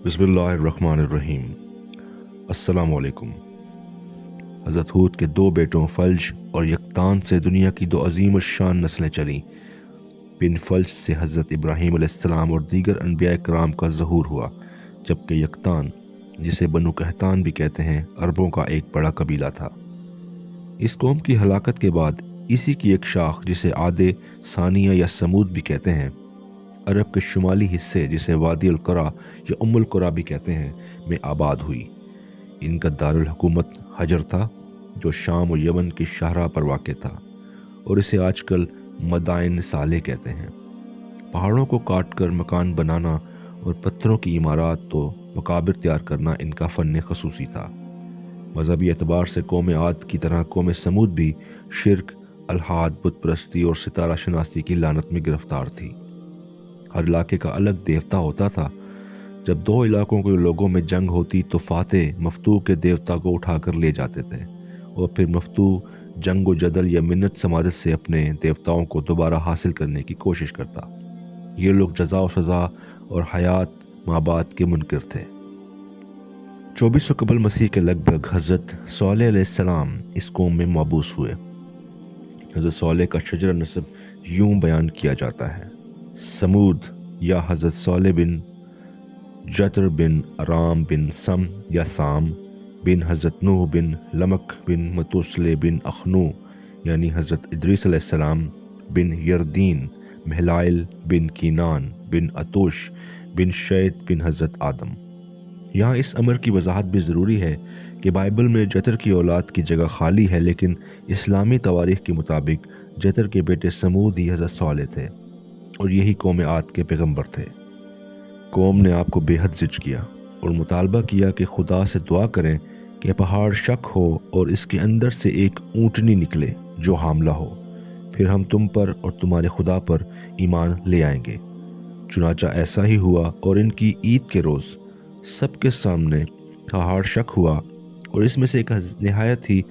बिस्मिल्लाहिर्रहमानिर्रहीम। अस्सलाम वालेकुम। हज़रत हूद के दो बेटों फल्ज और यकतान से दुनिया की दो अजीम शान नस्लें चलीं। बिन फल्ज से हज़रत इब्राहीम अलैहिस्सलाम और दीगर अनबिया कराम का ज़हूर हुआ, जबकि यकतान, जिसे बनु कहतान भी कहते हैं, अरबों का एक बड़ा कबीला था। इस कौम की हलाकत के बाद इसी की एक शाख, जिसे आदे सानिया या समूद भी कहते हैं, अरब के शुमाली हिस्से, जिसे वादी अल कुरा या उम्मुल कुरा भी कहते हैं, में आबाद हुई। इनका दारुल हुकूमत हजर था, जो शाम और यमन की शाहरा पर वाक़ था, और इसे आजकल मदाइन साले कहते हैं। पहाड़ों को काट कर मकान बनाना और पत्थरों की इमारत तो मकाबिर तैयार करना इनका फ़न खसूसी था। मजहबी एतबार से कौम आद की तरह कौम समूद भी शिरक, अलहाद, बुत परस्ती और सितारा शनासी की लानत में गिरफ्तार थी। हर इलाके का अलग देवता होता था। जब दो इलाकों के लोगों में जंग होती तो फातेह मफ्तू के देवता को उठाकर ले जाते थे, और फिर मफ्तू जंग व जदल या मिन्नत समाजत से अपने देवताओं को दोबारा हासिल करने की कोशिश करता। ये लोग जज़ा और सज़ा और हयात माबाद के मुनकर थे। 2400 कबल मसीह के लगभग हज़रत सालेह अलैहिस्सलाम इस कौम में मबूस हुए। हज़रत सालेह का शजर नसब यूं बयान किया जाता है: समूद या हज़रत सालेह बिन जतर बिन अराम बिन सम या साम बिन हज़रत नूह बिन लमक बिन मतुसले बिन अखनू यानी हज़रत इद्रीस अलैहिस्सलाम बिन यरदीन महलाइल बिन कीनान बिन अतुश बिन शैत बिन हज़रत आदम। यहाँ इस अमर की वजाहत भी ज़रूरी है कि बाइबल में जतर की औलाद की जगह खाली है, लेकिन इस्लामी तवारीख़ के मुताबिक जतर के बेटे समूद ही हज़रत सालेह थे, और यही कौम आद के पैगंबर थे। कौम ने आपको बेहद जिज किया और मुतालबा किया कि खुदा से दुआ करें कि पहाड़ शक हो और इसके अंदर से एक ऊँटनी निकले जो हामला हो, फिर हम तुम पर और तुम्हारे खुदा पर ईमान ले आएंगे। चुनाचा ऐसा ही हुआ, और इनकी ईद के रोज़ सबके सामने पहाड़ शक हुआ, और इसमें से एक नहायत ही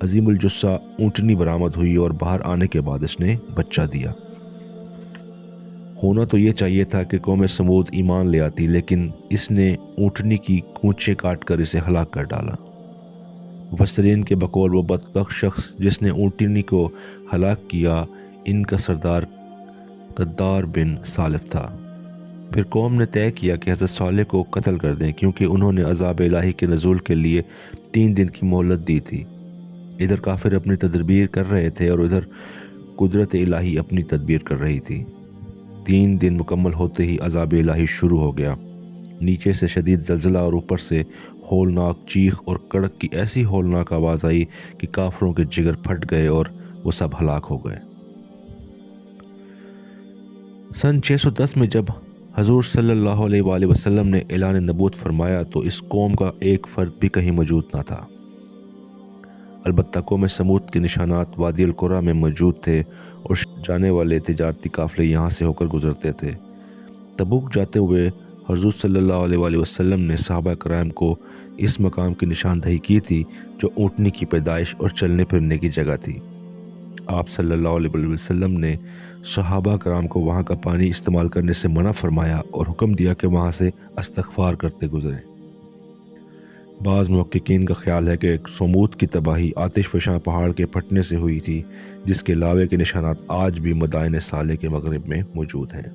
अजीमुल जुस्सा ऊँटनी बरामद हुई, और बाहर आने के बाद इसने बच्चा दिया। होना तो ये चाहिए था कि कौम समूद ईमान ले आती, लेकिन इसने ऊँटनी की कूंचे काट कर इसे हलाक कर डाला। मुफस्सिरीन के बकौल वो बदबख्त शख्स जिसने ऊँटनी को हलाक किया, इनका सरदार कद्दार बिन सालिफ था। फिर कौम ने तय किया कि हज़रत सालेह को कत्ल कर दें, क्योंकि उन्होंने अज़ाब इलाही के नज़ूल के लिए 3 दिन की मोहलत दी थी। इधर काफिर अपनी तदबीर कर रहे थे और उधर कुदरत इलाही अपनी तदबीर कर रही थी। 3 दिन मुकम्मल होते ही अज़ाब इलाही शुरू हो गया। नीचे से शदीद ज़लज़ला और ऊपर से होलनाक चीख और कड़क की ऐसी होलनाक आवाज़ आई कि काफिरों के जिगर फट गए और वो सब हलाक हो गए। सन 610 में जब हजूर सल्लल्लाहु अलैहि वसल्लम ने ऐलान नबूवत फरमाया तो इस कौम का एक फ़र्द भी कहीं मौजूद न था। अलबत्ता कौम समूद के निशानात वादी अल कुरा में मौजूद थे, और जाने वाले तिजारती काफ़िले यहाँ से होकर गुजरते थे। तबूक जाते हुए हजूर सल्लल्लाहु अलैहि वसल्लम ने सहाबा कराम को इस मकाम की निशानदही की थी, जो ऊँटनी की पैदाइश और चलने फिरने की जगह थी। आप सल्लल्लाहु अलैहि वसल्लम ने सहाबा कराम को वहाँ का पानी इस्तेमाल करने से मना फरमाया और हुक्म दिया कि वहाँ से इस्तग़फ़ार करते गुजरें। बाज़ मुहक्किकीन का ख्याल है कि समूद की तबाही आतिशफ़शां पहाड़ के फटने से हुई थी, जिसके लावे के निशानात आज भी मदाइन साले के मगरिब में मौजूद हैं।